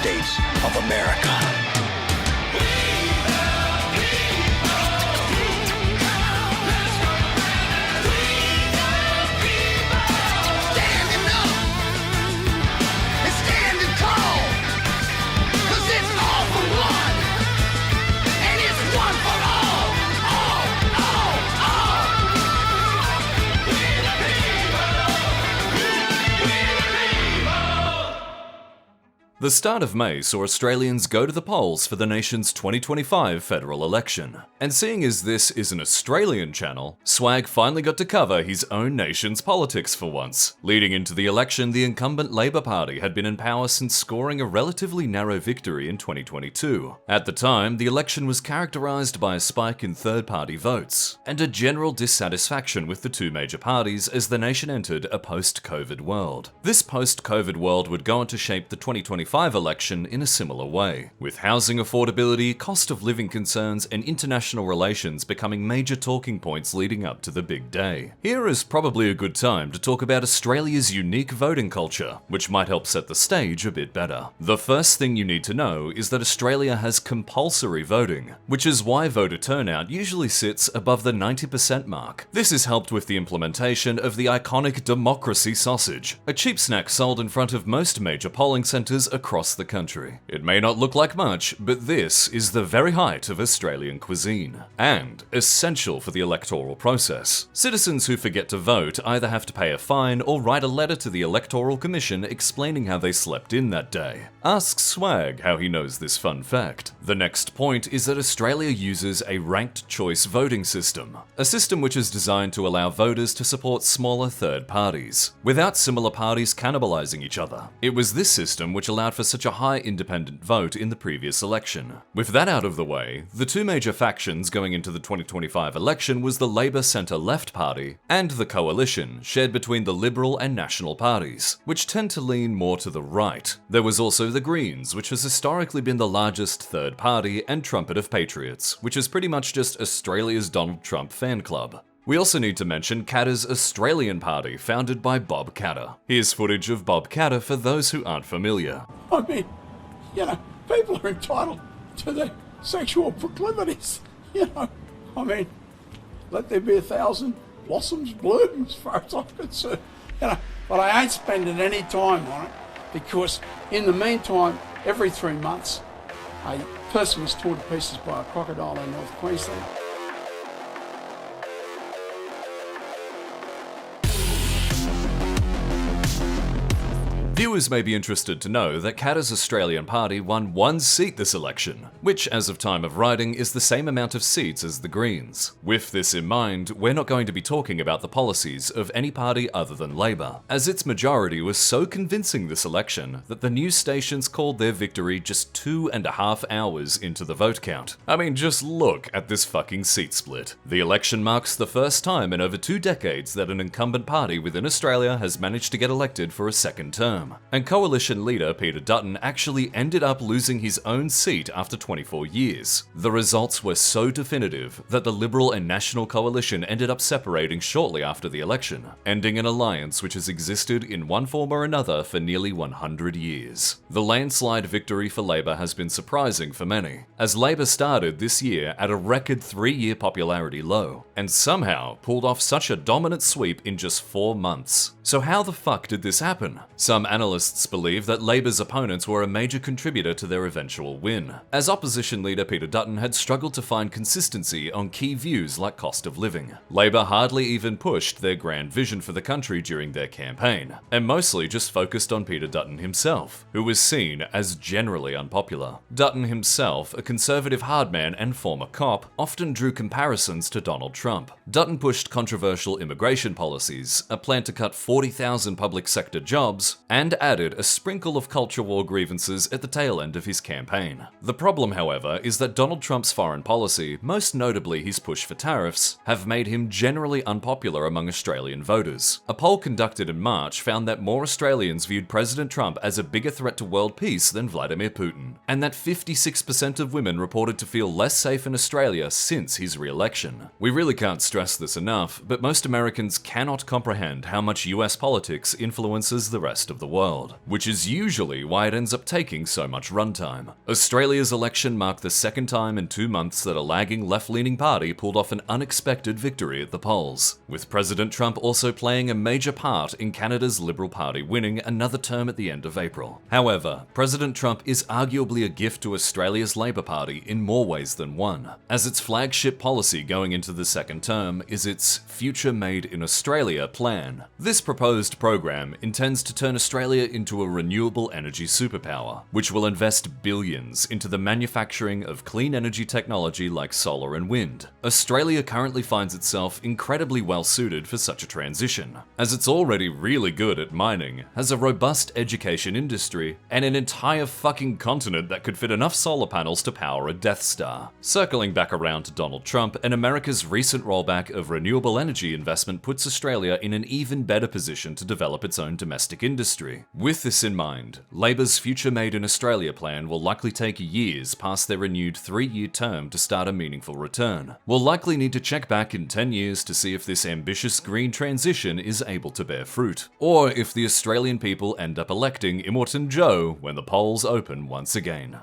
States of America. The start of May saw Australians go to the polls for the nation's 2025 federal election. And seeing as this is an Australian channel, Swag finally got to cover his own nation's politics for once. Leading into the election, the incumbent Labor Party had been in power since scoring a relatively narrow victory in 2022. At the time, the election was characterised by a spike in third-party votes, and a general dissatisfaction with the two major parties as the nation entered a post-COVID world. This post-COVID world would go on to shape the 2025 election in a similar way, with housing affordability, cost of living concerns, and international relations becoming major talking points leading up to the big day. Here is probably a good time to talk about Australia's unique voting culture, which might help set the stage a bit better. The first thing you need to know is that Australia has compulsory voting, which is why voter turnout usually sits above the 90% mark. This is helped with the implementation of the iconic democracy sausage, a cheap snack sold in front of most major polling centres across the country. It may not look like much, but this is the very height of Australian cuisine, and essential for the electoral process. Citizens who forget to vote either have to pay a fine or write a letter to the Electoral Commission explaining how they slept in that day. Ask Swag how he knows this fun fact. The next point is that Australia uses a ranked choice voting system, a system which is designed to allow voters to support smaller third parties, without similar parties cannibalizing each other. It was this system which allowed for such a high independent vote in the previous election. With that out of the way, the two major factions going into the 2025 election was the Labor Centre-Left Party and the coalition shared between the Liberal and National parties, which tend to lean more to the right. There was also the Greens, which has historically been the largest third party, and Trumpet of Patriots, which is pretty much just Australia's Donald Trump fan club. We also need to mention Katter's Australian Party, founded by Bob Katter. Here's footage of Bob Katter for those who aren't familiar. I mean, people are entitled to their sexual proclivities, I mean, let there be 1,000 blossoms bloom as far as I'm concerned, But I ain't spending any time on it, because in the meantime, every 3 months, a person was torn to pieces by a crocodile in North Queensland. Viewers may be interested to know that Katter's Australian Party won 1 seat this election, which as of time of writing is the same amount of seats as the Greens. With this in mind, we're not going to be talking about the policies of any party other than Labor, as its majority was so convincing this election that the news stations called their victory just 2.5 hours into the vote count. I mean, just look at this fucking seat split. The election marks the first time in over 2 decades that an incumbent party within Australia has managed to get elected for a second term. And coalition leader Peter Dutton actually ended up losing his own seat after 24 years. The results were so definitive that the Liberal and National coalition ended up separating shortly after the election, ending an alliance which has existed in one form or another for nearly 100 years. The landslide victory for Labor has been surprising for many, as Labor started this year at a record 3-year popularity low, and somehow pulled off such a dominant sweep in just 4 months. So how the fuck did this happen? Some analysts believe that Labor's opponents were a major contributor to their eventual win, as opposition leader Peter Dutton had struggled to find consistency on key views like cost of living. Labor hardly even pushed their grand vision for the country during their campaign, and mostly just focused on Peter Dutton himself, who was seen as generally unpopular. Dutton himself, a conservative hardman and former cop, often drew comparisons to Donald Trump. Dutton pushed controversial immigration policies, a plan to cut 40,000 public sector jobs, and added a sprinkle of culture war grievances at the tail end of his campaign. The problem, however, is that Donald Trump's foreign policy, most notably his push for tariffs, have made him generally unpopular among Australian voters. A poll conducted in March found that more Australians viewed President Trump as a bigger threat to world peace than Vladimir Putin, and that 56% of women reported to feel less safe in Australia since his re-election. We really can't stress this enough, but most Americans cannot comprehend how much US politics influences the rest of the world, which is usually why it ends up taking so much runtime. Australia's election marked the second time in 2 months that a lagging left-leaning party pulled off an unexpected victory at the polls, with President Trump also playing a major part in Canada's Liberal Party winning another term at the end of April. However, President Trump is arguably a gift to Australia's Labor Party in more ways than one, as its flagship policy going into the second term is its Future Made in Australia plan. This proposed program intends to turn Australia into a renewable energy superpower, which will invest billions into the manufacturing of clean energy technology like solar and wind. Australia currently finds itself incredibly well suited for such a transition, as it's already really good at mining, has a robust education industry, and an entire fucking continent that could fit enough solar panels to power a Death Star. Circling back around to Donald Trump, and America's recent rollback of renewable energy investment puts Australia in an even better position to develop its own domestic industry. With this in mind, Labor's Future Made in Australia plan will likely take years past their renewed 3-year term to start a meaningful return. We'll likely need to check back in 10 years to see if this ambitious green transition is able to bear fruit, or if the Australian people end up electing Immortan Joe when the polls open once again.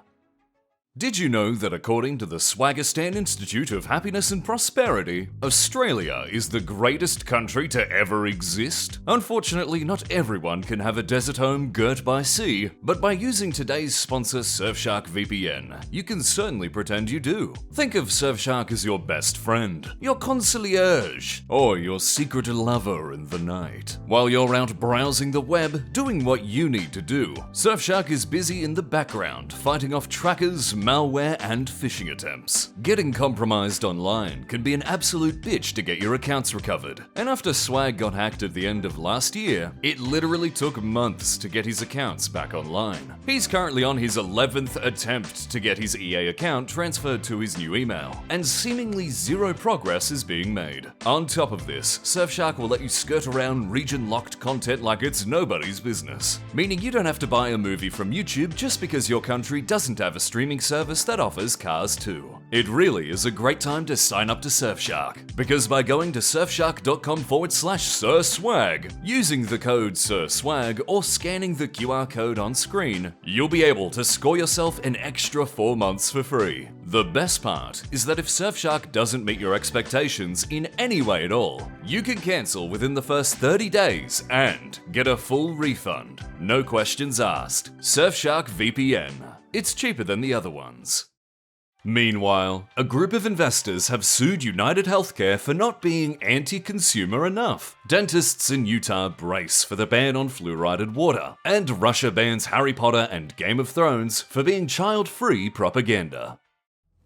Did you know that according to the Swagistan Institute of Happiness and Prosperity, Australia is the greatest country to ever exist? Unfortunately, not everyone can have a desert home girt by sea, but by using today's sponsor Surfshark VPN, you can certainly pretend you do. Think of Surfshark as your best friend, your concierge, or your secret lover in the night. While you're out browsing the web, doing what you need to do, Surfshark is busy in the background, fighting off trackers, malware, and phishing attempts. Getting compromised online can be an absolute bitch to get your accounts recovered, and after Swag got hacked at the end of last year, it literally took months to get his accounts back online. He's currently on his 11th attempt to get his EA account transferred to his new email, and seemingly zero progress is being made. On top of this, Surfshark will let you skirt around region-locked content like it's nobody's business, meaning you don't have to buy a movie from YouTube just because your country doesn't have a streaming service that offers Cars 2. It really is a great time to sign up to Surfshark, because by going to surfshark.com/SirSwag, using the code SirSwag or scanning the QR code on screen, you'll be able to score yourself an extra 4 months for free. The best part is that if Surfshark doesn't meet your expectations in any way at all, you can cancel within the first 30 days and get a full refund. No questions asked. Surfshark VPN. It's cheaper than the other ones. Meanwhile, a group of investors have sued United Healthcare for not being anti-consumer enough. Dentists in Utah brace for the ban on fluoridated water, and Russia bans Harry Potter and Game of Thrones for being child-free propaganda.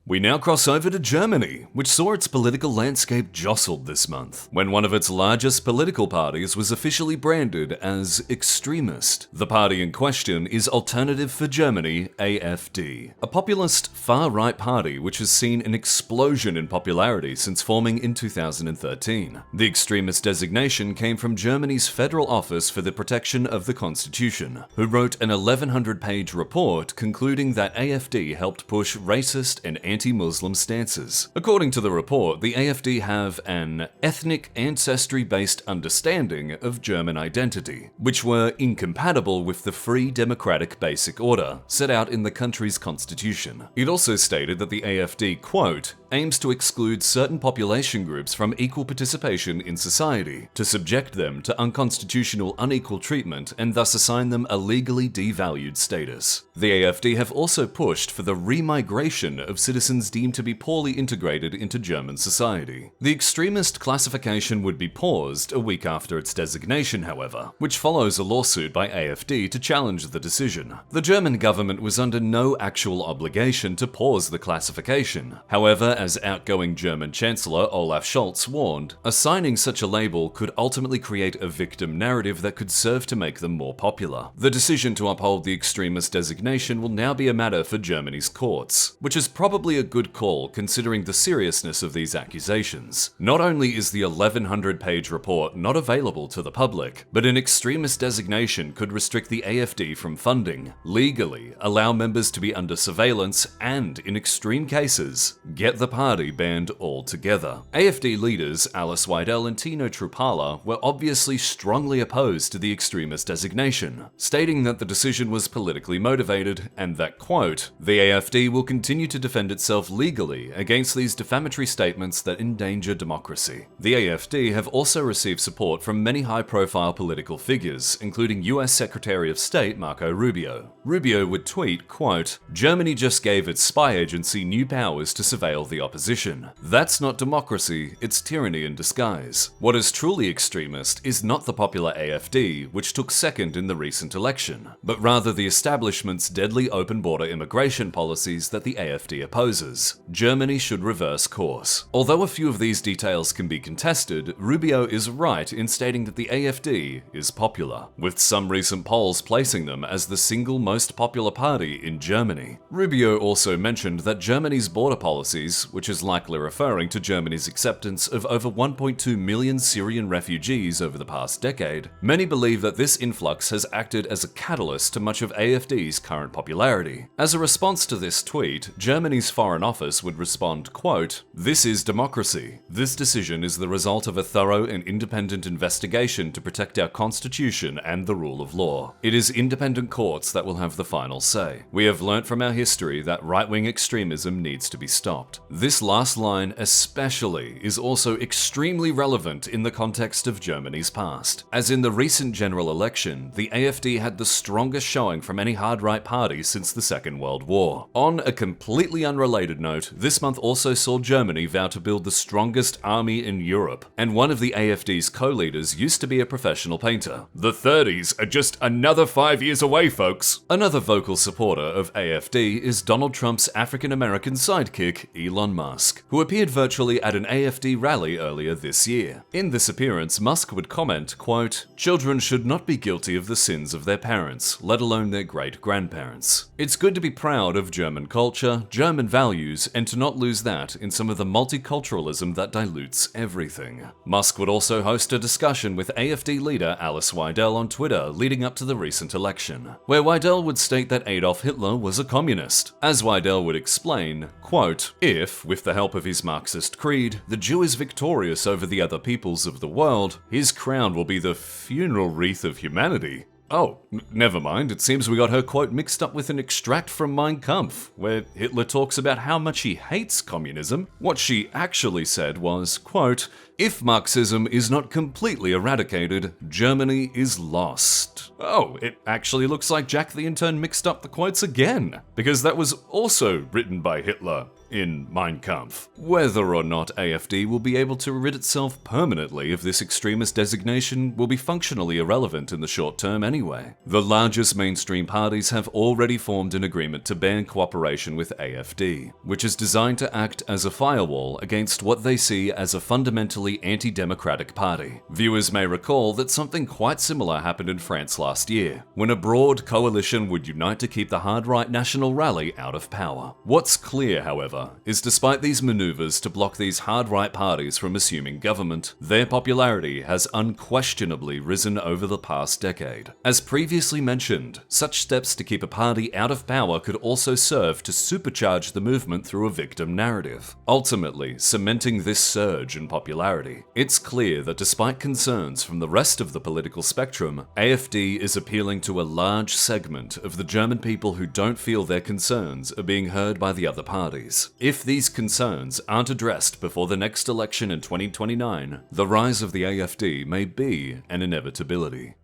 We now cross over to Germany, which saw its political landscape jostled this month, when one of its largest political parties was officially branded as extremist. The party in question is Alternative for Germany, AfD, a populist far-right party which has seen an explosion in popularity since forming in 2013. The extremist designation came from Germany's Federal Office for the Protection of the Constitution, who wrote an 1,100-page report concluding that AfD helped push racist and anti-Muslim stances. According to the report, the AfD have an ethnic ancestry-based understanding of German identity, which were incompatible with the free democratic basic order set out in the country's constitution. It also stated that the AfD, quote, aims to exclude certain population groups from equal participation in society, to subject them to unconstitutional unequal treatment and thus assign them a legally devalued status. The AfD have also pushed for the remigration of citizens deemed to be poorly integrated into German society. The extremist classification would be paused a week after its designation, however, which follows a lawsuit by AfD to challenge the decision. The German government was under no actual obligation to pause the classification. However, as outgoing German Chancellor Olaf Scholz warned, assigning such a label could ultimately create a victim narrative that could serve to make them more popular. The decision to uphold the extremist designation will now be a matter for Germany's courts, which is probably a good call considering the seriousness of these accusations. Not only is the 1,100-page report not available to the public, but an extremist designation could restrict the AfD from funding, legally allow members to be under surveillance, and, in extreme cases, get the party banned altogether. AFD leaders Alice Weidel and Tino Trupala were obviously strongly opposed to the extremist designation, stating that the decision was politically motivated and that, quote, "The AFD will continue to defend itself legally against these defamatory statements that endanger democracy." The AFD have also received support from many high-profile political figures, including US Secretary of State Marco Rubio. Rubio would tweet, quote, "Germany just gave its spy agency new powers to surveil the opposition. That's not democracy, it's tyranny in disguise. What is truly extremist is not the popular AFD, which took second in the recent election, but rather the establishment's deadly open border immigration policies that the AFD opposes. Germany should reverse course." Although a few of these details can be contested, Rubio is right in stating that the AFD is popular, with some recent polls placing them as the single most popular party in Germany. Rubio also mentioned that Germany's border policies, which is likely referring to Germany's acceptance of over 1.2 million Syrian refugees over the past decade, many believe that this influx has acted as a catalyst to much of AFD's current popularity. As a response to this tweet, Germany's Foreign Office would respond, quote, "This is democracy. This decision is the result of a thorough and independent investigation to protect our constitution and the rule of law. It is independent courts that will have the final say. We have learnt from our history that right-wing extremism needs to be stopped." This last line especially is also extremely relevant in the context of Germany's past, as in the recent general election, the AFD had the strongest showing from any hard-right party since the Second World War. On a completely unrelated note, this month also saw Germany vow to build the strongest army in Europe, and one of the AFD's co-leaders used to be a professional painter. "The 30s are just another 5 years away, folks." Another vocal supporter of AFD is Donald Trump's African-American sidekick, Elon Musk, who appeared virtually at an AFD rally earlier this year. In this appearance, Musk would comment, quote, "Children should not be guilty of the sins of their parents, let alone their great-grandparents. It's good to be proud of German culture, German values, and to not lose that in some of the multiculturalism that dilutes everything." Musk would also host a discussion with AFD leader Alice Weidel on Twitter leading up to the recent election, where Weidel would state that Adolf Hitler was a communist. As Weidel would explain, quote, "If, with the help of his Marxist creed, the Jew is victorious over the other peoples of the world, his crown will be the funeral wreath of humanity." Oh, never mind, it seems we got her quote mixed up with an extract from Mein Kampf, where Hitler talks about how much he hates communism. What she actually said was, quote, "If Marxism is not completely eradicated, Germany is lost." Oh, it actually looks like Jack the Intern mixed up the quotes again, because that was also written by Hitler in Mein Kampf. Whether or not AFD will be able to rid itself permanently of this extremist designation will be functionally irrelevant in the short term anyway. The largest mainstream parties have already formed an agreement to ban cooperation with AFD, which is designed to act as a firewall against what they see as a fundamentally anti-democratic party. Viewers may recall that something quite similar happened in France last year, when a broad coalition would unite to keep the hard-right National Rally out of power. What's clear, however, is despite these maneuvers to block these hard-right parties from assuming government, their popularity has unquestionably risen over the past decade. As previously mentioned, such steps to keep a party out of power could also serve to supercharge the movement through a victim narrative, ultimately cementing this surge in popularity. It's clear that despite concerns from the rest of the political spectrum, AFD is appealing to a large segment of the German people who don't feel their concerns are being heard by the other parties. If these concerns aren't addressed before the next election in 2029, the rise of the AFD may be an inevitability.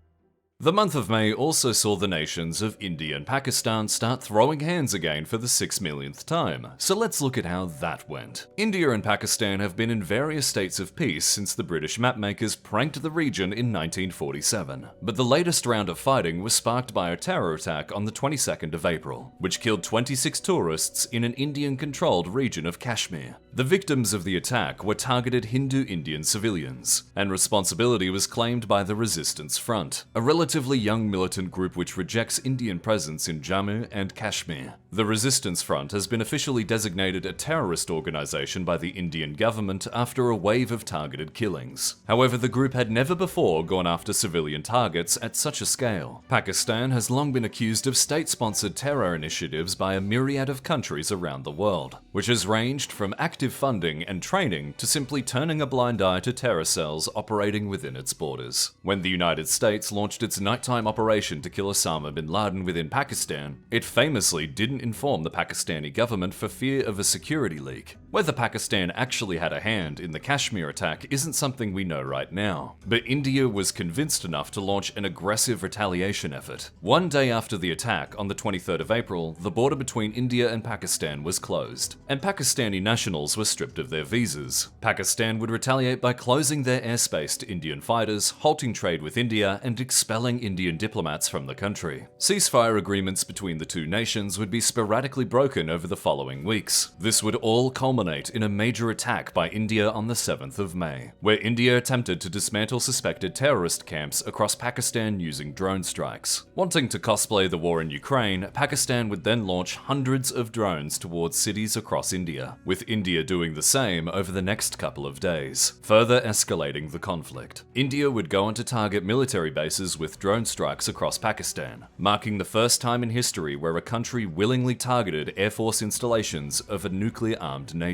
The month of May also saw the nations of India and Pakistan start throwing hands again for the 6 millionth time, so let's look at how that went. India and Pakistan have been in various states of peace since the British mapmakers pranked the region in 1947, but the latest round of fighting was sparked by a terror attack on the 22nd of April, which killed 26 tourists in an Indian-controlled region of Kashmir. The victims of the attack were targeted Hindu Indian civilians, and responsibility was claimed by the Resistance Front, a relatively young militant group which rejects Indian presence in Jammu and Kashmir. The Resistance Front has been officially designated a terrorist organization by the Indian government after a wave of targeted killings. However, the group had never before gone after civilian targets at such a scale. Pakistan has long been accused of state-sponsored terror initiatives by a myriad of countries around the world, which has ranged from active funding and training to simply turning a blind eye to terror cells operating within its borders. When the United States launched its nighttime operation to kill Osama bin Laden within Pakistan, it famously didn't inform the Pakistani government for fear of a security leak. Whether Pakistan actually had a hand in the Kashmir attack isn't something we know right now, but India was convinced enough to launch an aggressive retaliation effort. One day after the attack, on the 23rd of April, the border between India and Pakistan was closed, and Pakistani nationals were stripped of their visas. Pakistan would retaliate by closing their airspace to Indian fighters, halting trade with India, and expelling Indian diplomats from the country. Ceasefire agreements between the two nations would be sporadically broken over the following weeks. This would all culminate in a major attack by India on the 7th of May, where India attempted to dismantle suspected terrorist camps across Pakistan using drone strikes. Wanting to cosplay the war in Ukraine, Pakistan would then launch hundreds of drones towards cities across India, with India doing the same over the next couple of days, further escalating the conflict. India would go on to target military bases with drone strikes across Pakistan, marking the first time in history where a country willingly targeted Air Force installations of a nuclear-armed nation.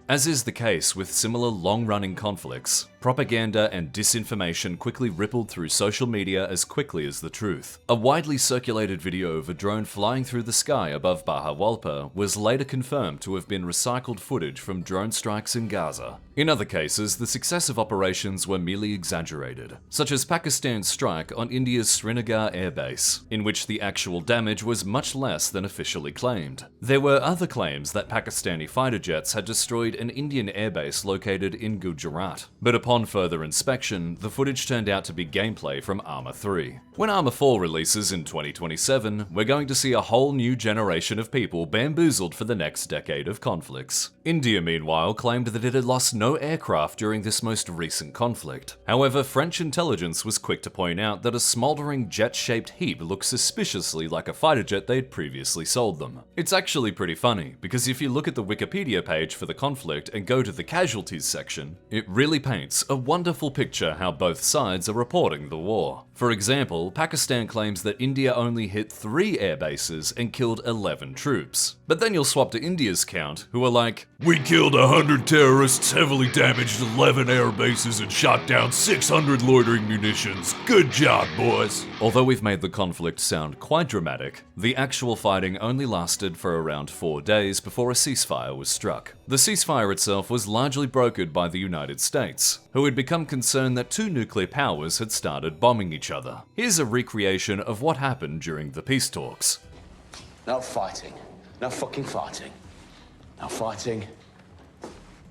As is the case with similar long-running conflicts, propaganda and disinformation quickly rippled through social media as quickly as the truth. A widely circulated video of a drone flying through the sky above Bahawalpur was later confirmed to have been recycled footage from drone strikes in Gaza. In other cases, the successive operations were merely exaggerated, such as Pakistan's strike on India's Srinagar airbase, in which the actual damage was much less than officially claimed. There were other claims that Pakistani fighter jets had destroyed an Indian airbase located in Gujarat, but upon further inspection, the footage turned out to be gameplay from Arma 3. When Arma 4 releases in 2027, we're going to see a whole new generation of people bamboozled for the next decade of conflicts. India, meanwhile, claimed that it had lost no aircraft during this most recent conflict. However, French intelligence was quick to point out that a smoldering jet-shaped heap looked suspiciously like a fighter jet they'd previously sold them. It's actually pretty funny, because if you look at the Wikipedia page for the conflict and go to the casualties section, it really paints a wonderful picture how both sides are reporting the war. For example, Pakistan claims that India only hit 3 air bases and killed 11 troops. But then you'll swap to India's count, who are like, We killed 100 terrorists, heavily damaged 11 air bases, and shot down 600 loitering munitions. Good job, boys. Although we've made the conflict sound quite dramatic, the actual fighting only lasted for around 4 days before a ceasefire was struck. The ceasefire itself was largely brokered by the United States, who had become concerned that 2 nuclear powers had started bombing each other. Here's a recreation of what happened during the peace talks. No fighting. No fucking fighting. No fighting.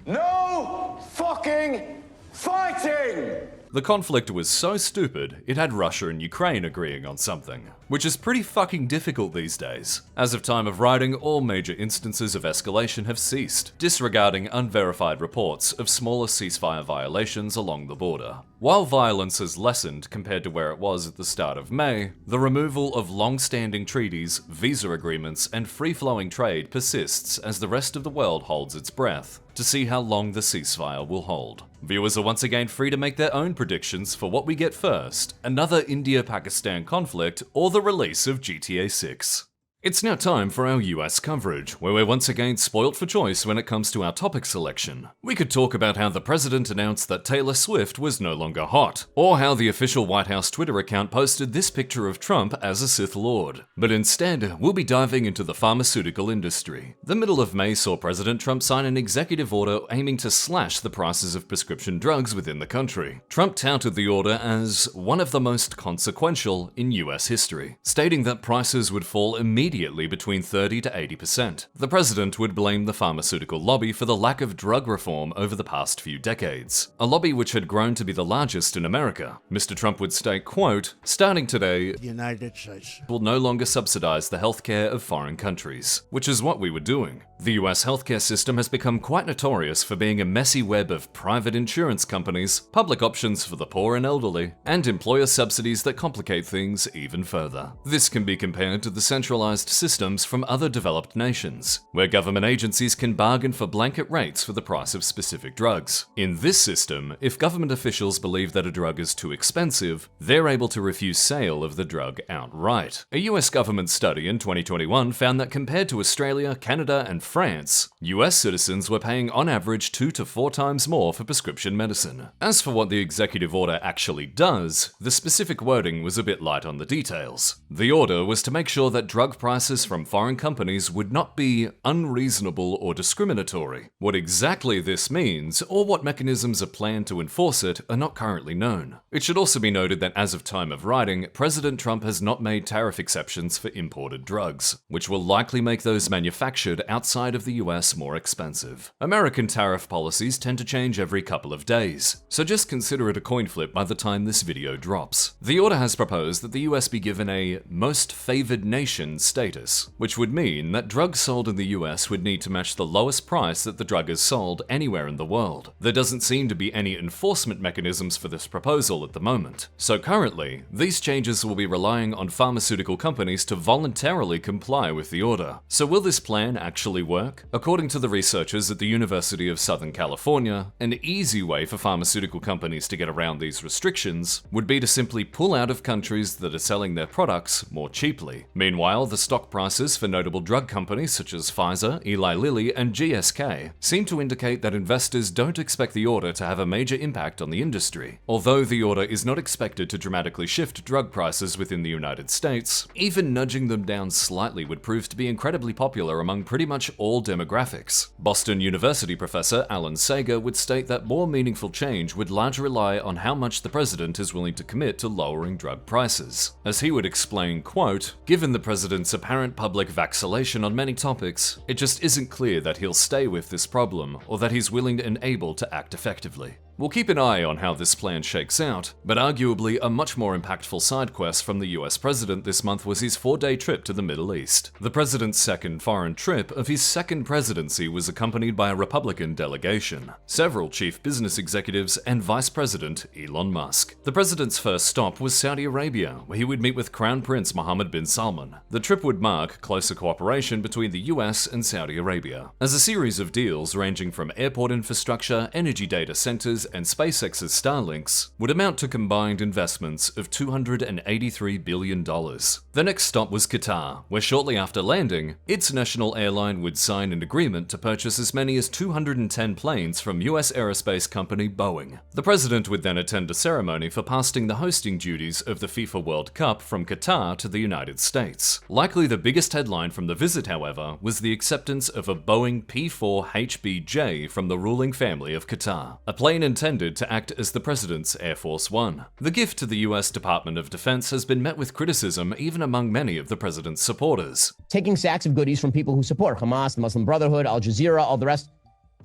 No fucking fighting! The conflict was so stupid, it had Russia and Ukraine agreeing on something, which is pretty fucking difficult these days. As of time of writing, all major instances of escalation have ceased, disregarding unverified reports of smaller ceasefire violations along the border. While violence has lessened compared to where it was at the start of May, the removal of long-standing treaties, visa agreements, and free-flowing trade persists as the rest of the world holds its breath to see how long the ceasefire will hold. Viewers are once again free to make their own predictions for what we get first, another India-Pakistan conflict or the release of GTA 6. It's now time for our US coverage, where we're once again spoilt for choice when it comes to our topic selection. We could talk about how the president announced that Taylor Swift was no longer hot, or how the official White House Twitter account posted this picture of Trump as a Sith Lord. But instead, we'll be diving into the pharmaceutical industry. The middle of May saw President Trump sign an executive order aiming to slash the prices of prescription drugs within the country. Trump touted the order as one of the most consequential in US history, stating that prices would fall immediately between 30 to 80%. The president would blame the pharmaceutical lobby for the lack of drug reform over the past few decades, a lobby which had grown to be the largest in America. Mr. Trump would state, quote, "Starting today, the United States will no longer subsidize the healthcare of foreign countries," which is what we were doing. The US healthcare system has become quite notorious for being a messy web of private insurance companies, public options for the poor and elderly, and employer subsidies that complicate things even further. This can be compared to the centralized systems from other developed nations, where government agencies can bargain for blanket rates for the price of specific drugs. In this system, if government officials believe that a drug is too expensive, they're able to refuse sale of the drug outright. A US government study in 2021 found that compared to Australia, Canada, and France, US citizens were paying on average 2 to 4 times more for prescription medicine. As for what the executive order actually does, the specific wording was a bit light on the details. The order was to make sure that drug prices from foreign companies would not be unreasonable or discriminatory. What exactly this means, or what mechanisms are planned to enforce it, are not currently known. It should also be noted that as of time of writing, President Trump has not made tariff exceptions for imported drugs, which will likely make those manufactured outside of the US more expensive. American tariff policies tend to change every couple of days, so just consider it a coin flip by the time this video drops. The order has proposed that the US be given a most favored nation status, which would mean that drugs sold in the US would need to match the lowest price that the drug is sold anywhere in the world. There doesn't seem to be any enforcement mechanisms for this proposal at the moment, so currently, these changes will be relying on pharmaceutical companies to voluntarily comply with the order. So will this plan actually work? According to the researchers at the University of Southern California, an easy way for pharmaceutical companies to get around these restrictions would be to simply pull out of countries that are selling their products more cheaply. Meanwhile, the stock prices for notable drug companies such as Pfizer, Eli Lilly, and GSK seem to indicate that investors don't expect the order to have a major impact on the industry. Although the order is not expected to dramatically shift drug prices within the United States, even nudging them down slightly would prove to be incredibly popular among pretty much all demographics. Boston University professor Alan Sager would state that more meaningful change would largely rely on how much the president is willing to commit to lowering drug prices. As he would explain, quote, "Given the president's apparent public vacillation on many topics, it just isn't clear that he'll stay with this problem or that he's willing and able to act effectively." We'll keep an eye on how this plan shakes out, but arguably a much more impactful side quest from the US president this month was his 4-day trip to the Middle East. The president's second foreign trip of his second presidency was accompanied by a Republican delegation, several chief business executives, and Vice President Elon Musk. The president's first stop was Saudi Arabia, where he would meet with Crown Prince Mohammed bin Salman. The trip would mark closer cooperation between the US and Saudi Arabia, as a series of deals ranging from airport infrastructure, energy data centers, and SpaceX's Starlinks would amount to combined investments of $283 billion. The next stop was Qatar, where shortly after landing, its national airline would sign an agreement to purchase as many as 210 planes from US aerospace company Boeing. The president would then attend a ceremony for passing the hosting duties of the FIFA World Cup from Qatar to the United States. Likely the biggest headline from the visit, however, was the acceptance of a Boeing P-4HBJ from the ruling family of Qatar, a plane intended to act as the president's Air Force One. The gift to the US Department of Defense has been met with criticism even among many of the president's supporters. Taking sacks of goodies from people who support Hamas, the Muslim Brotherhood, Al Jazeera, all the rest,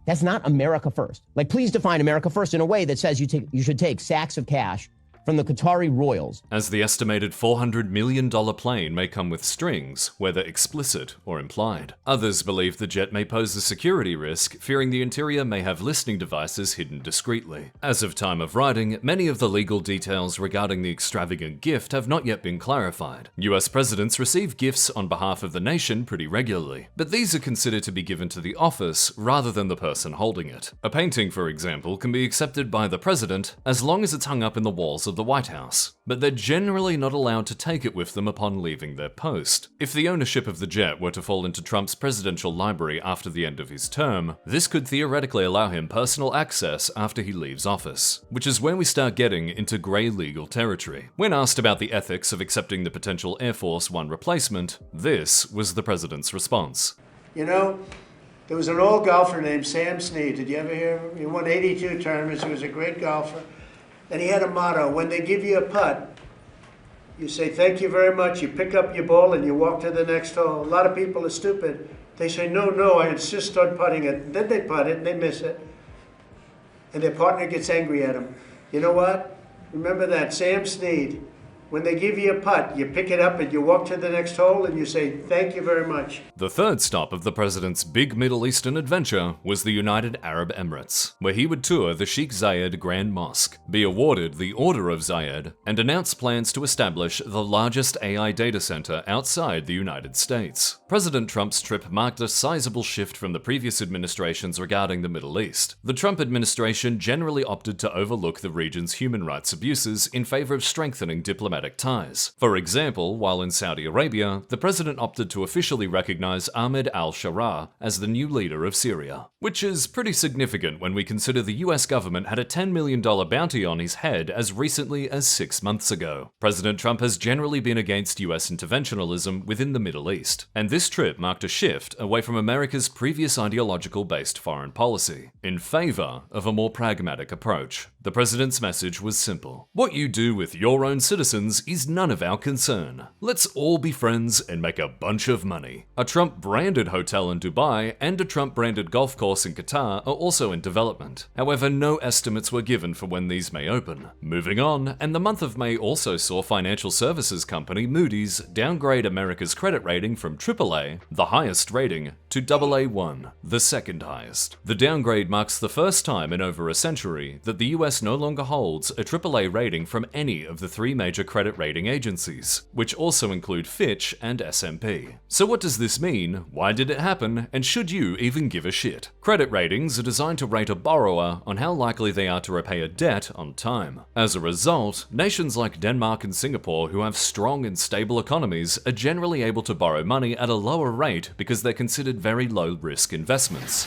that's not America first. Like, please define America first in a way that says you should take sacks of cash from the Qatari royals. As the estimated $400 million plane may come with strings, whether explicit or implied. Others believe the jet may pose a security risk, fearing the interior may have listening devices hidden discreetly. As of time of writing, many of the legal details regarding the extravagant gift have not yet been clarified. US presidents receive gifts on behalf of the nation pretty regularly, but these are considered to be given to the office rather than the person holding it. A painting, for example, can be accepted by the president as long as it's hung up in the walls of the White House, but they're generally not allowed to take it with them upon leaving their post. If the ownership of the jet were to fall into Trump's presidential library after the end of his term, this could theoretically allow him personal access after he leaves office, which is where we start getting into grey legal territory. When asked about the ethics of accepting the potential Air Force One replacement, this was the president's response. You know, there was an old golfer named Sam Snead. Did you ever hear of him? He won 82 tournaments. He was a great golfer. And he had a motto: when they give you a putt, you say, "Thank you very much." You pick up your ball and you walk to the next hole. A lot of people are stupid. They say, "No, no, I insist on putting it." And then they putt it and they miss it. And their partner gets angry at them. You know what? Remember that. Sam Snead When they give you a putt, you pick it up and you walk to the next hole and you say, thank you very much. The third stop of the president's big Middle Eastern adventure was the United Arab Emirates, where he would tour the Sheikh Zayed Grand Mosque, be awarded the Order of Zayed, and announce plans to establish the largest AI data center outside the United States. President Trump's trip marked a sizable shift from the previous administrations regarding the Middle East. The Trump administration generally opted to overlook the region's human rights abuses in favor of strengthening diplomatic ties. For example, while in Saudi Arabia, the president opted to officially recognize Ahmed al-Sharaa as the new leader of Syria, which is pretty significant when we consider the US government had a $10 million bounty on his head as recently as 6 months ago. President Trump has generally been against US interventionism within the Middle East, and this trip marked a shift away from America's previous ideological-based foreign policy, in favor of a more pragmatic approach. The president's message was simple. What you do with your own citizens is none of our concern. Let's all be friends and make a bunch of money. A Trump-branded hotel in Dubai and a Trump-branded golf course in Qatar are also in development. However, no estimates were given for when these may open. Moving on, and the month of May also saw financial services company Moody's downgrade America's credit rating from AAA, the highest rating, to AA1, the second highest. The downgrade marks the first time in over a century that the US no longer holds a AAA rating from any of the three major credit rating agencies, which also include Fitch and S&P. So what does this mean? Why did it happen? And should you even give a shit? Credit ratings are designed to rate a borrower on how likely they are to repay a debt on time. As a result, nations like Denmark and Singapore who have strong and stable economies are generally able to borrow money at a lower rate because they're considered very low-risk investments.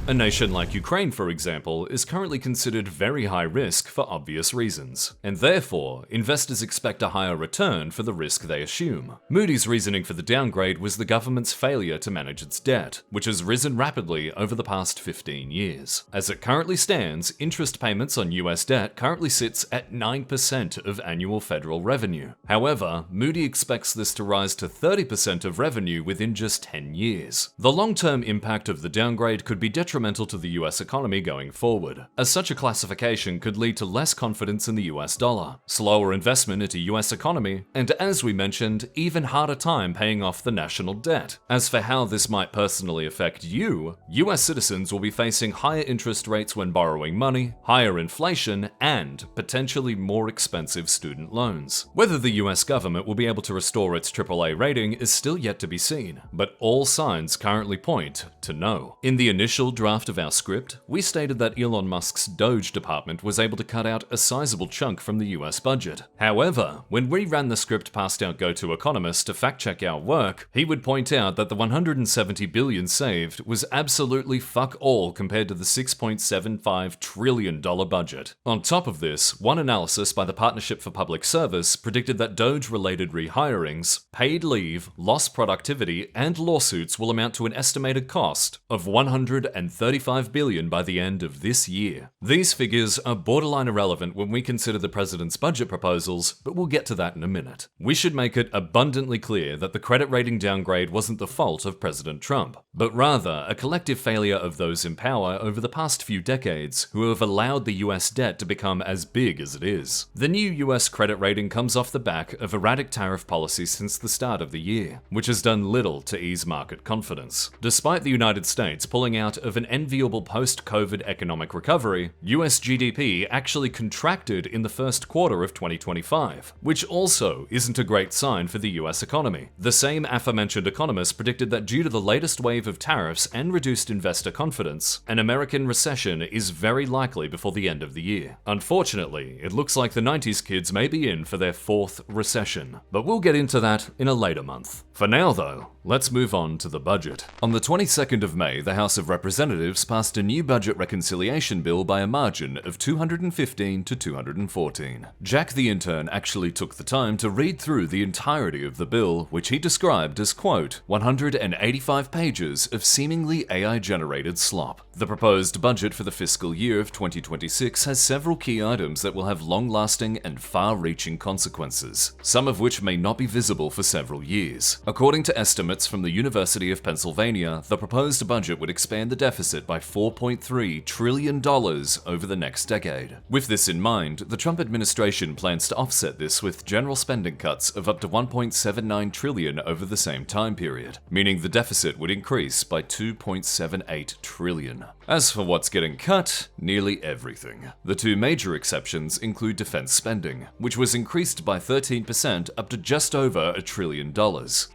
A nation like Ukraine, for example, is currently considered very high risk for obvious reasons, and therefore, investors expect a higher return for the risk they assume. Moody's reasoning for the downgrade was the government's failure to manage its debt, which has risen rapidly over the past 15 years. As it currently stands, interest payments on US debt currently sits at 9% of annual federal revenue. However, Moody expects this to rise to 30% of revenue within just 10 years. The long-term impact of the downgrade could be detrimental to the US economy going forward, as such a classification could lead to less confidence in the US dollar, slower investment into US economy, and as we mentioned, even harder time paying off the national debt. As for how this might personally affect you, US citizens will be facing higher interest rates when borrowing money, higher inflation, and potentially more expensive student loans. Whether the US government will be able to restore its AAA rating is still yet to be seen, but all signs currently point to no. In the initial draft of our script, we stated that Elon Musk's Doge department was able to cut out a sizable chunk from the US budget. However, when we ran the script past our go-to economist to fact-check our work, he would point out that the $170 billion saved was absolutely fuck all compared to the $6.75 trillion budget. On top of this, one analysis by the Partnership for Public Service predicted that Doge-related rehirings, paid leave, lost productivity, and lawsuits will amount to an estimated cost of $135 billion by the end of this year. These figures are borderline irrelevant when we consider the president's budget proposals, but we'll get to that in a minute. We should make it abundantly clear that the credit rating downgrade wasn't the fault of President Trump, but rather a collective failure of those in power over the past few decades who have allowed the US debt to become as big as it is. The new US credit rating comes off the back of erratic tariff policy since the start of the year, which has done little to ease market confidence. Despite the United States pulling out of an enviable post-COVID economic recovery, US GDP actually contracted in the first quarter of 2025, which also isn't a great sign for the US economy. The same aforementioned economist predicted that due to the latest wave of tariffs and reduced investor confidence, an American recession is very likely before the end of the year. Unfortunately, it looks like the 90s kids may be in for their fourth recession, but we'll get into that in a later month. For now though, let's move on to the budget. On the 22nd of May, the House of Representatives passed a new budget reconciliation bill by a margin of 215 to 214. Jack the intern actually took the time to read through the entirety of the bill, which he described as, quote, 185 pages of seemingly AI-generated slop. The proposed budget for the fiscal year of 2026 has several key items that will have long-lasting and far-reaching consequences, some of which may not be visible for several years. According to estimates from the University of Pennsylvania, the proposed proposed budget would expand the deficit by $4.3 trillion over the next decade. With this in mind, the Trump administration plans to offset this with general spending cuts of up to $1.79 trillion over the same time period, meaning the deficit would increase by $2.78 trillion. As for what's getting cut, nearly everything. The two major exceptions include defense spending, which was increased by 13% up to just over $1 trillion,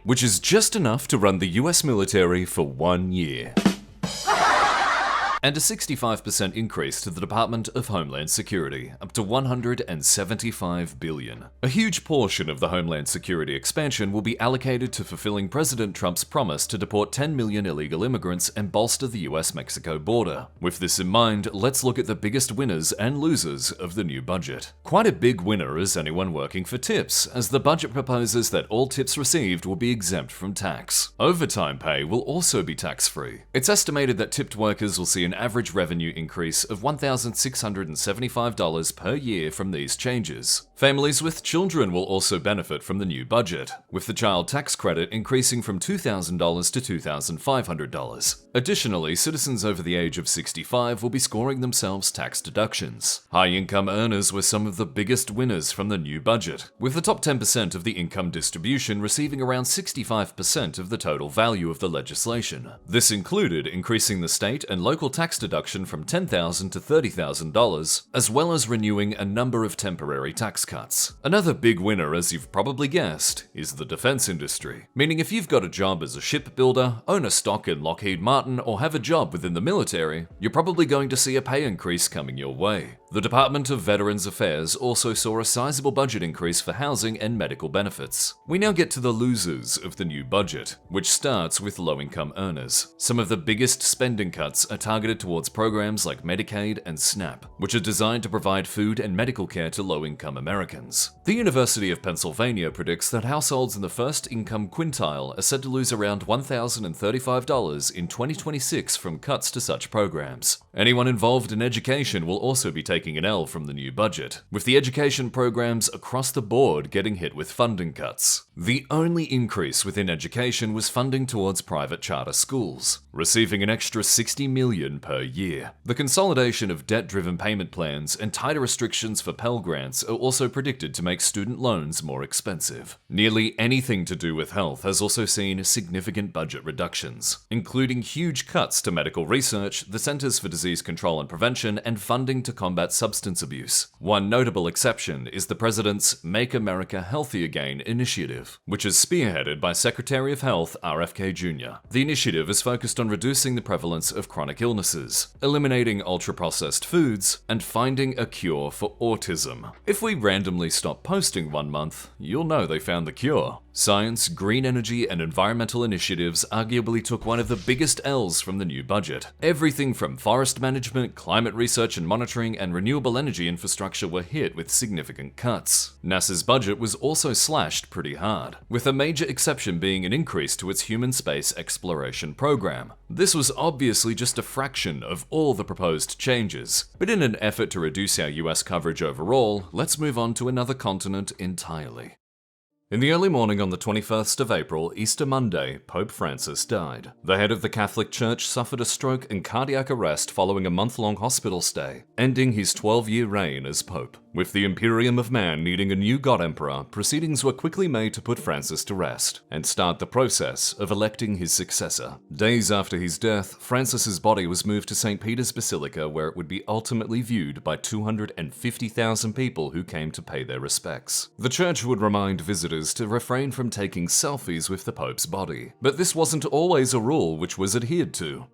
which is just enough to run the US military for 1 year. And a 65% increase to the Department of Homeland Security, up to $175 billion. A huge portion of the Homeland Security expansion will be allocated to fulfilling President Trump's promise to deport 10 million illegal immigrants and bolster the US-Mexico border. With this in mind, let's look at the biggest winners and losers of the new budget. Quite a big winner is anyone working for tips, as the budget proposes that all tips received will be exempt from tax. Overtime pay will also be tax-free. It's estimated that tipped workers will see an average revenue increase of $1,675 per year from these changes. Families with children will also benefit from the new budget, with the child tax credit increasing from $2,000 to $2,500. Additionally, citizens over the age of 65 will be scoring themselves tax deductions. High-income earners were some of the biggest winners from the new budget, with the top 10% of the income distribution receiving around 65% of the total value of the legislation. This included increasing the state and local tax deduction from $10,000 to $30,000, as well as renewing a number of temporary tax cuts. Another big winner, as you've probably guessed, is the defense industry, meaning if you've got a job as a shipbuilder, own a stock in Lockheed Martin, or have a job within the military, you're probably going to see a pay increase coming your way. The Department of Veterans Affairs also saw a sizable budget increase for housing and medical benefits. We now get to the losers of the new budget, which starts with low-income earners. Some of the biggest spending cuts are targeted towards programs like Medicaid and SNAP, which are designed to provide food and medical care to low-income Americans. The University of Pennsylvania predicts that households in the first income quintile are said to lose around $1,035 in 2026 from cuts to such programs. Anyone involved in education will also be taking an L from the new budget, with the education programs across the board getting hit with funding cuts. The only increase within education was funding towards private charter schools, receiving an extra $60 million per year. The consolidation of debt-driven payment plans and tighter restrictions for Pell Grants are also predicted to make student loans more expensive. Nearly anything to do with health has also seen significant budget reductions, including huge cuts to medical research, the Centers for Disease Control and Prevention, and funding to combat substance abuse. One notable exception is the president's Make America Healthy Again initiative, which is spearheaded by Secretary of Health RFK Jr. The initiative is focused on reducing the prevalence of chronic illnesses, eliminating ultra-processed foods, and finding a cure for autism. If we randomly stop posting 1 month, you'll know they found the cure. Science, green energy, and environmental initiatives arguably took one of the biggest L's from the new budget. Everything from forest management, climate research and monitoring, and renewable energy infrastructure were hit with significant cuts. NASA's budget was also slashed pretty hard, with a major exception being an increase to its human space exploration program. This was obviously just a fraction of all the proposed changes, but in an effort to reduce our US coverage overall, let's move on to another continent entirely. In the early morning on the 21st of April, Easter Monday, Pope Francis died. The head of the Catholic Church suffered a stroke and cardiac arrest following a month-long hospital stay, ending his 12-year reign as Pope. With the Imperium of Man needing a new God Emperor, proceedings were quickly made to put Francis to rest and start the process of electing his successor. Days after his death, Francis's body was moved to St. Peter's Basilica, where it would be ultimately viewed by 250,000 people who came to pay their respects. The church would remind visitors to refrain from taking selfies with the Pope's body, but this wasn't always a rule which was adhered to.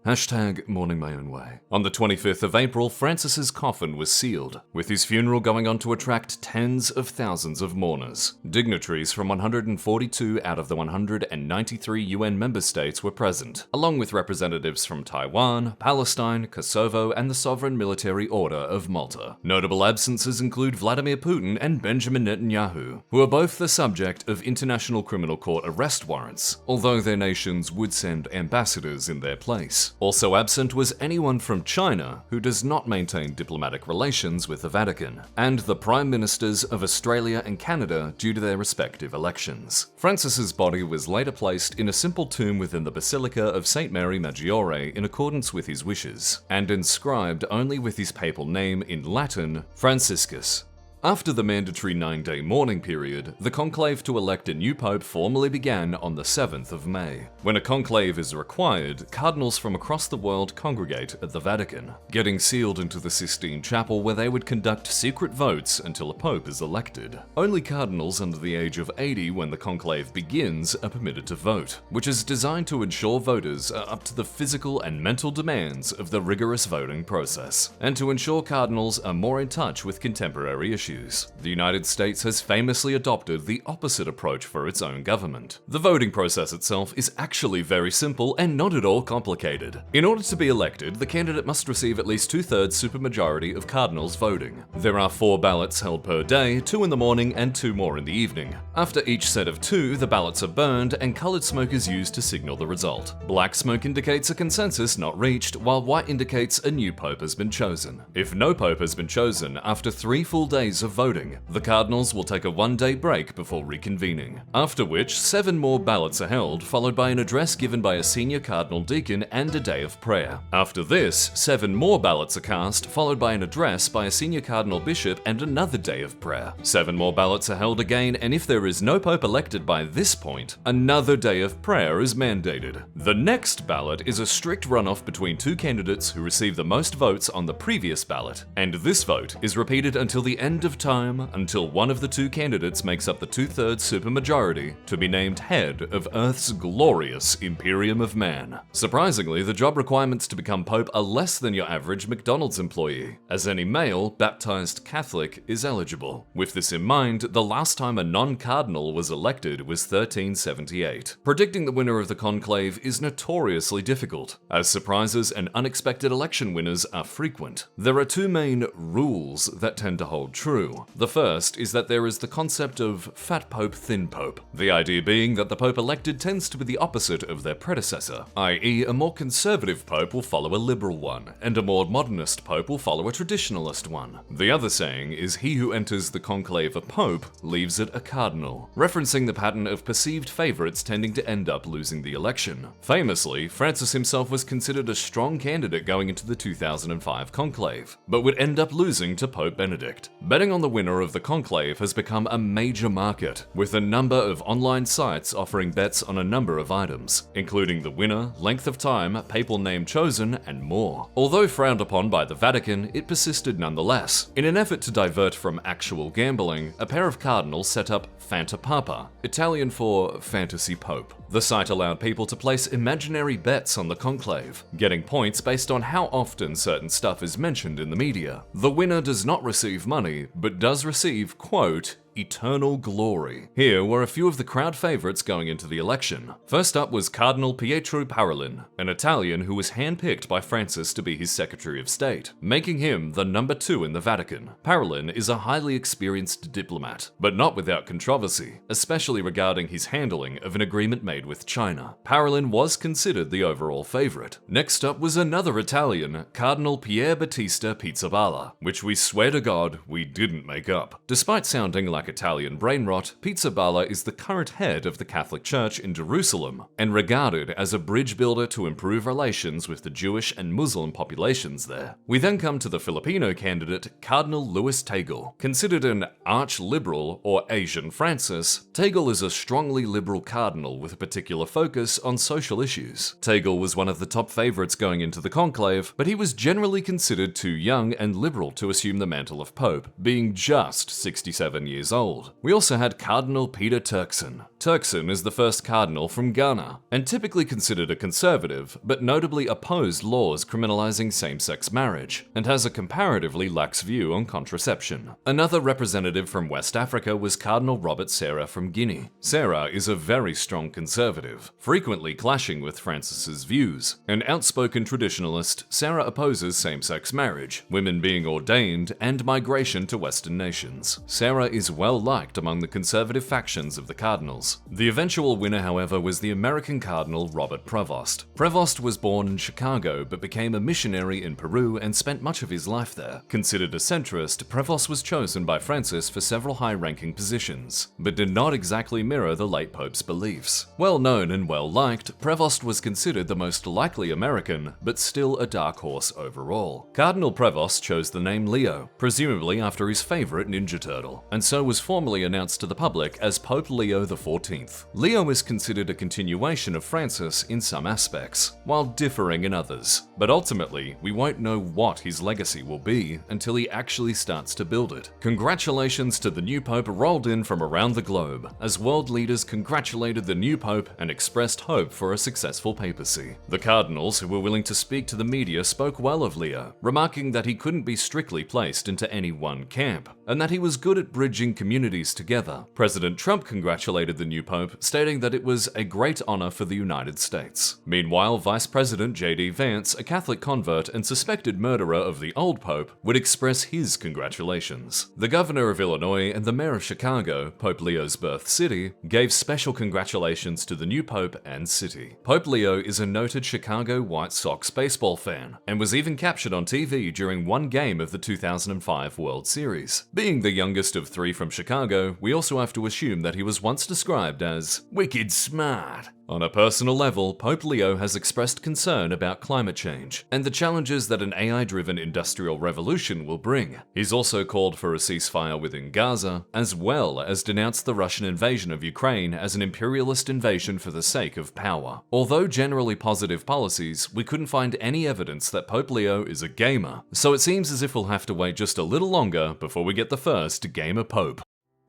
#mourning my own way. On the 25th of April, Francis's coffin was sealed, with his funeral going on to attract tens of thousands of mourners. Dignitaries from 142 out of the 193 UN member states were present, along with representatives from Taiwan, Palestine, Kosovo, and the Sovereign Military Order of Malta. Notable absences include Vladimir Putin and Benjamin Netanyahu, who are both the subject of International Criminal Court arrest warrants, although their nations would send ambassadors in their place. Also absent was anyone from China who does not maintain diplomatic relations with the Vatican, and and the Prime Ministers of Australia and Canada due to their respective elections. Francis's body was later placed in a simple tomb within the Basilica of St. Mary Maggiore in accordance with his wishes, and inscribed only with his papal name in Latin, Franciscus. After the mandatory 9-day mourning period, the conclave to elect a new pope formally began on the 7th of May. When a conclave is required, cardinals from across the world congregate at the Vatican, getting sealed into the Sistine Chapel where they would conduct secret votes until a pope is elected. Only cardinals under the age of 80 when the conclave begins are permitted to vote, which is designed to ensure voters are up to the physical and mental demands of the rigorous voting process, and to ensure cardinals are more in touch with contemporary issues. The United States has famously adopted the opposite approach for its own government. The voting process itself is actually very simple and not at all complicated. In order to be elected, the candidate must receive at least 2/3 supermajority of cardinals voting. There are 4 ballots held per day, 2 in the morning and 2 more in the evening. After each set of 2, the ballots are burned and colored smoke is used to signal the result. Black smoke indicates a consensus not reached, while white indicates a new pope has been chosen. If no pope has been chosen, after 3 full days of voting, the cardinals will take a 1-day break before reconvening, after which 7 more ballots are held, followed by an address given by a senior cardinal deacon and a day of prayer. After this, 7 more ballots are cast, followed by an address by a senior cardinal bishop and another day of prayer. 7 more ballots are held again, and if there is no pope elected by this point, another day of prayer is mandated. The next ballot is a strict runoff between 2 candidates who receive the most votes on the previous ballot, and this vote is repeated until the end of time, until one of the 2 candidates makes up the 2/3 supermajority to be named head of Earth's glorious Imperium of Man. Surprisingly, the job requirements to become pope are less than your average McDonald's employee, as any male, baptized Catholic is eligible. With this in mind, the last time a non-cardinal was elected was 1378. Predicting the winner of the conclave is notoriously difficult, as surprises and unexpected election winners are frequent. There are 2 main rules that tend to hold true. The first is that there is the concept of fat pope, thin pope, the idea being that the pope elected tends to be the opposite of their predecessor, i.e. a more conservative pope will follow a liberal one, and a more modernist pope will follow a traditionalist one. The other saying is he who enters the conclave a pope leaves it a cardinal, referencing the pattern of perceived favorites tending to end up losing the election. Famously, Francis himself was considered a strong candidate going into the 2005 conclave, but would end up losing to Pope Benedict. Betting on the winner of the conclave has become a major market, with a number of online sites offering bets on a number of items, including the winner, length of time, papal name chosen, and more. Although frowned upon by the Vatican, it persisted nonetheless. In an effort to divert from actual gambling, a pair of cardinals set up Fanta Papa, Italian for Fantasy Pope. The site allowed people to place imaginary bets on the conclave, getting points based on how often certain stuff is mentioned in the media. The winner does not receive money, but does receive, quote, eternal glory. Here were a few of the crowd favorites going into the election. First up was Cardinal Pietro Parolin, an Italian who was handpicked by Francis to be his Secretary of State, making him the number 2 in the Vatican. Parolin is a highly experienced diplomat, but not without controversy, especially regarding his handling of an agreement made with China. Parolin was considered the overall favorite. Next up was another Italian, Cardinal Pier Battista Pizzaballa, which we swear to God we didn't make up. Despite sounding like Italian brain rot, Pizzaballa is the current head of the Catholic Church in Jerusalem and regarded as a bridge builder to improve relations with the Jewish and Muslim populations there. We then come to the Filipino candidate, Cardinal Luis Tagle. Considered an arch-liberal or Asian Francis, Tagle is a strongly liberal cardinal with a particular focus on social issues. Tagle was one of the top favorites going into the conclave, but he was generally considered too young and liberal to assume the mantle of Pope, being just 67 years old. We also had Cardinal Peter Turkson. Turkson is the first cardinal from Ghana, and typically considered a conservative, but notably opposed laws criminalizing same-sex marriage, and has a comparatively lax view on contraception. Another representative from West Africa was Cardinal Robert Serra from Guinea. Serra is a very strong conservative, frequently clashing with Francis's views. An outspoken traditionalist, Serra opposes same-sex marriage, women being ordained, and migration to Western nations. Serra is well well liked among the conservative factions of the Cardinals. The eventual winner, however, was the American Cardinal Robert Prevost. Prevost was born in Chicago but became a missionary in Peru and spent much of his life there. Considered a centrist, Prevost was chosen by Francis for several high-ranking positions, but did not exactly mirror the late Pope's beliefs. Well known and well liked, Prevost was considered the most likely American, but still a dark horse overall. Cardinal Prevost chose the name Leo, presumably after his favorite Ninja Turtle, and so was formally announced to the public as Pope Leo XIV. Leo is considered a continuation of Francis in some aspects, while differing in others. But ultimately, we won't know what his legacy will be until he actually starts to build it. Congratulations to the new Pope rolled in from around the globe, as world leaders congratulated the new Pope and expressed hope for a successful papacy. The cardinals who were willing to speak to the media spoke well of Leo, remarking that he couldn't be strictly placed into any one camp, and that he was good at bridging communities together. President Trump congratulated the new Pope, stating that it was a great honor for the United States. Meanwhile, Vice President J.D. Vance, a Catholic convert and suspected murderer of the old Pope, would express his congratulations. The governor of Illinois and the mayor of Chicago, Pope Leo's birth city, gave special congratulations to the new Pope and city. Pope Leo is a noted Chicago White Sox baseball fan, and was even captured on TV during one game of the 2005 World Series. Being the youngest of three from Chicago, we also have to assume that he was once described as wicked smart. On a personal level, Pope Leo has expressed concern about climate change and the challenges that an AI-driven industrial revolution will bring. He's also called for a ceasefire within Gaza, as well as denounced the Russian invasion of Ukraine as an imperialist invasion for the sake of power. Although generally positive policies, we couldn't find any evidence that Pope Leo is a gamer, so it seems as if we'll have to wait just a little longer before we get the first gamer Pope.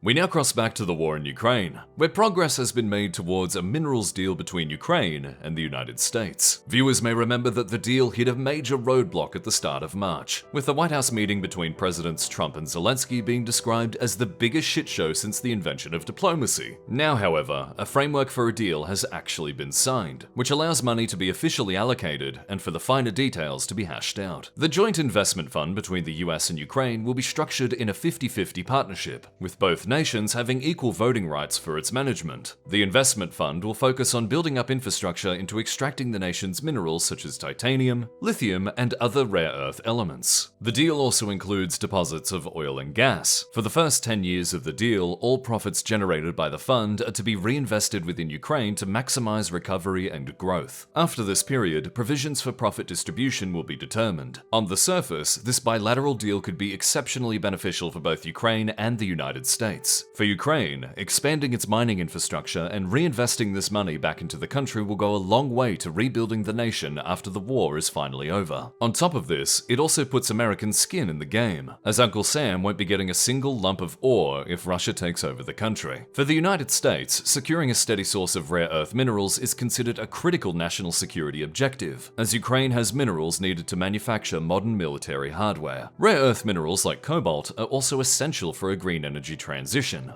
We now cross back to the war in Ukraine, where progress has been made towards a minerals deal between Ukraine and the United States. Viewers may remember that the deal hit a major roadblock at the start of March, with the White House meeting between Presidents Trump and Zelensky being described as the biggest shitshow since the invention of diplomacy. Now, however, a framework for a deal has actually been signed, which allows money to be officially allocated and for the finer details to be hashed out. The joint investment fund between the US and Ukraine will be structured in a 50-50 partnership, with both nations having equal voting rights for its management. The investment fund will focus on building up infrastructure into extracting the nation's minerals such as titanium, lithium, and other rare earth elements. The deal also includes deposits of oil and gas. For the first 10 years of the deal, all profits generated by the fund are to be reinvested within Ukraine to maximize recovery and growth. After this period, provisions for profit distribution will be determined. On the surface, this bilateral deal could be exceptionally beneficial for both Ukraine and the United States. For Ukraine, expanding its mining infrastructure and reinvesting this money back into the country will go a long way to rebuilding the nation after the war is finally over. On top of this, it also puts American skin in the game, as Uncle Sam won't be getting a single lump of ore if Russia takes over the country. For the United States, securing a steady source of rare earth minerals is considered a critical national security objective, as Ukraine has minerals needed to manufacture modern military hardware. Rare earth minerals like cobalt are also essential for a green energy transition,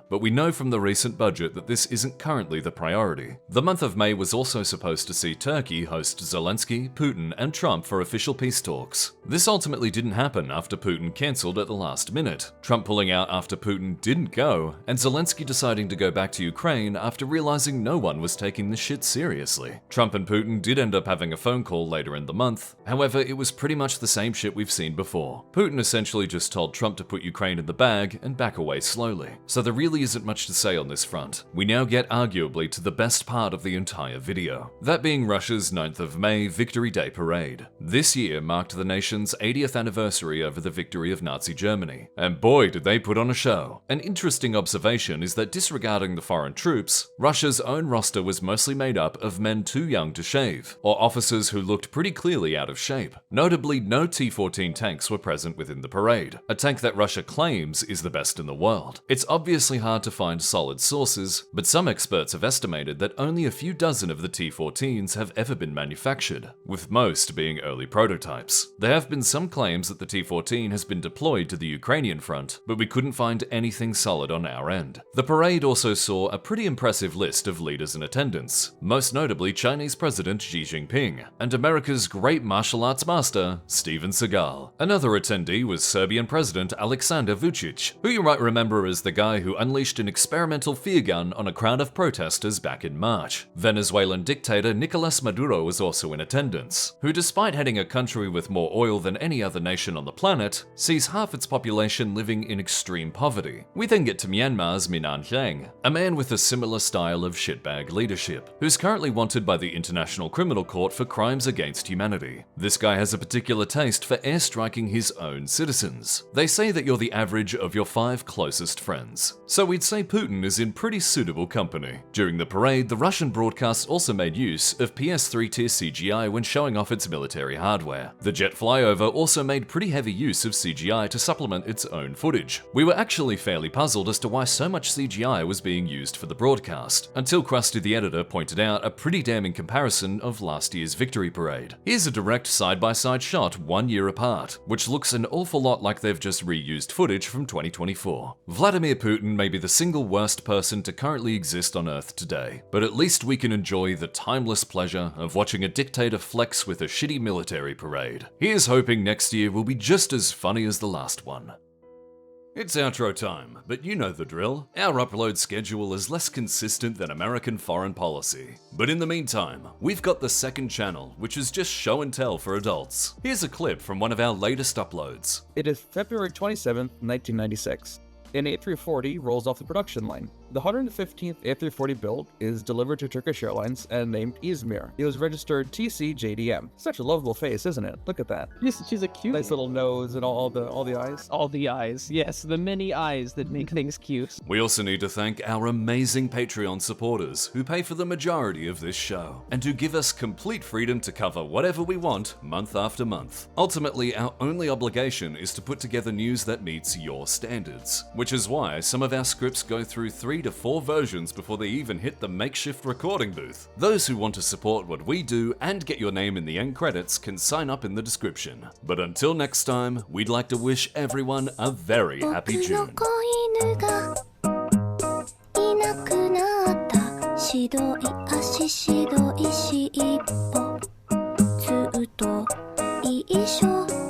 but we know from the recent budget that this isn't currently the priority. The month of May was also supposed to see Turkey host Zelensky, Putin, and Trump for official peace talks. This ultimately didn't happen after Putin cancelled at the last minute, Trump pulling out after Putin didn't go, and Zelensky deciding to go back to Ukraine after realizing no one was taking this shit seriously. Trump and Putin did end up having a phone call later in the month, however, it was pretty much the same shit we've seen before. Putin essentially just told Trump to put Ukraine in the bag and back away slowly. So there really isn't much to say on this front. We now get arguably to the best part of the entire video, that being Russia's 9th of May Victory Day parade. This year marked the nation's 80th anniversary over the victory of Nazi Germany, and boy did they put on a show. An interesting observation is that disregarding the foreign troops, Russia's own roster was mostly made up of men too young to shave, or officers who looked pretty clearly out of shape. Notably, no T-14 tanks were present within the parade, a tank that Russia claims is the best in the world. It's obviously hard to find solid sources, but some experts have estimated that only a few dozen of the T-14s have ever been manufactured, with most being early prototypes. There have been some claims that the T-14 has been deployed to the Ukrainian front, but we couldn't find anything solid on our end. The parade also saw a pretty impressive list of leaders in attendance, most notably Chinese President Xi Jinping, and America's great martial arts master, Steven Seagal. Another attendee was Serbian President Aleksandar Vučić, who you might remember as the guy who unleashed an experimental fear gun on a crowd of protesters back in March. Venezuelan dictator Nicolas Maduro was also in attendance, who despite heading a country with more oil than any other nation on the planet, sees half its population living in extreme poverty. We then get to Myanmar's Min Aung Hlaing, a man with a similar style of shitbag leadership, who's currently wanted by the International Criminal Court for crimes against humanity. This guy has a particular taste for airstriking his own citizens. They say that you're the average of your 5 closest friends. So we'd say Putin is in pretty suitable company. During the parade, the Russian broadcast also made use of PS3 tier CGI when showing off its military hardware. The jet flyover also made pretty heavy use of CGI to supplement its own footage. We were actually fairly puzzled as to why so much CGI was being used for the broadcast, until Krusty the editor pointed out a pretty damning comparison of last year's victory parade. Here's a direct side-by-side shot 1 year apart, which looks an awful lot like they've just reused footage from 2024. Vladimir Putin may be the single worst person to currently exist on Earth today, but at least we can enjoy the timeless pleasure of watching a dictator flex with a shitty military parade. Here's hoping next year will be just as funny as the last one. It's outro time, but you know the drill. Our upload schedule is less consistent than American foreign policy. But in the meantime, we've got the second channel, which is just show and tell for adults. Here's a clip from one of our latest uploads. It is February 27th, 1996. An A340 rolls off the production line. The 115th A340 build is delivered to Turkish Airlines and named Izmir. It was registered TCJDM. Such a lovable face, isn't it? Look at that. She's a cute. Nice little nose and all the eyes. All the eyes, yes, the many eyes that make things cute. We also need to thank our amazing Patreon supporters who pay for the majority of this show and who give us complete freedom to cover whatever we want month after month. Ultimately, our only obligation is to put together news that meets your standards, which is why some of our scripts go through 3 to 4 versions before they even hit the makeshift recording booth. Those who want to support what we do and get your name in the end credits can sign up in the description. But until next time, we'd like to wish everyone a very happy June. 白い足白いしっぽずっと一緒